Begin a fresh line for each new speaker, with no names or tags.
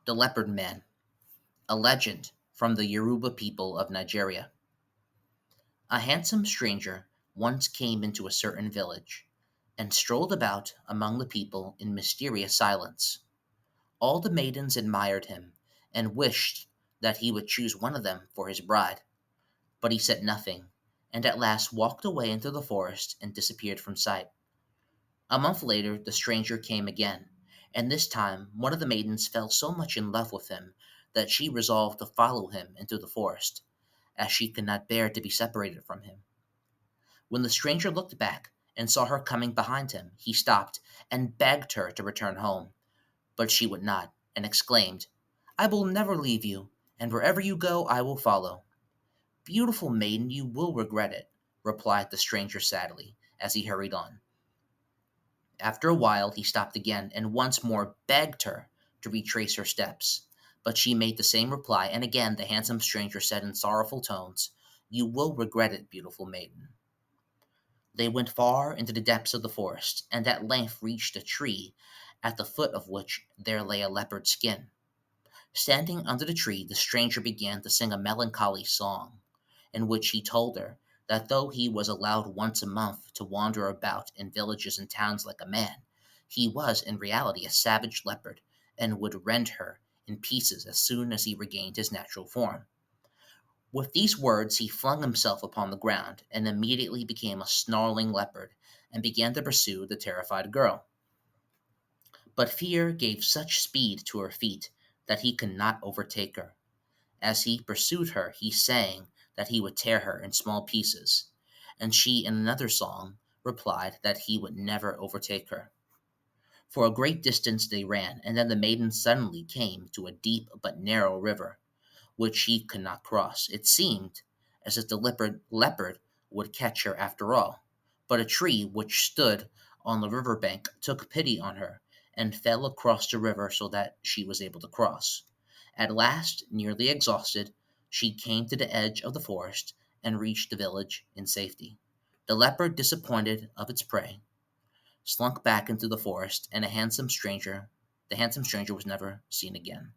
The Leopard Man, a legend from the Yoruba people of Nigeria. A handsome stranger once came into a certain village and strolled about among the people in mysterious silence. All the maidens admired him and wished that he would choose one of them for his bride, but he said nothing, and at last walked away into the forest and disappeared from sight. A month later, the stranger came again, and this time one of the maidens fell so much in love with him that she resolved to follow him into the forest, as she could not bear to be separated from him. When the stranger looked back and saw her coming behind him, he stopped and begged her to return home, but she would not, and exclaimed, "I will never leave you, and wherever you go I will follow." "Beautiful maiden, you will regret it," replied the stranger sadly, as he hurried on. After a while he stopped again and once more begged her to retrace her steps, but she made the same reply, and again the handsome stranger said in sorrowful tones, "You will regret it, beautiful maiden." They went far into the depths of the forest, and at length reached a tree, at the foot of which there lay a leopard skin. Standing under the tree, the stranger began to sing a melancholy song, in which he told her that though he was allowed once a month to wander about in villages and towns like a man, he was in reality a savage leopard, and would rend her in pieces as soon as he regained his natural form. With these words he flung himself upon the ground, and immediately became a snarling leopard, and began to pursue the terrified girl. But fear gave such speed to her feet that he could not overtake her. As he pursued her, he sang that he would tear her in small pieces, and she, in another song, replied that he would never overtake her. For a great distance they ran, and then the maiden suddenly came to a deep but narrow river, which she could not cross. It seemed as if the leopard would catch her after all, but a tree which stood on the river bank took pity on her, and fell across the river so that she was able to cross. At last, nearly exhausted, she came to the edge of the forest and reached the village in safety. The leopard, disappointed of its prey, slunk back into the forest, and the handsome stranger was never seen again.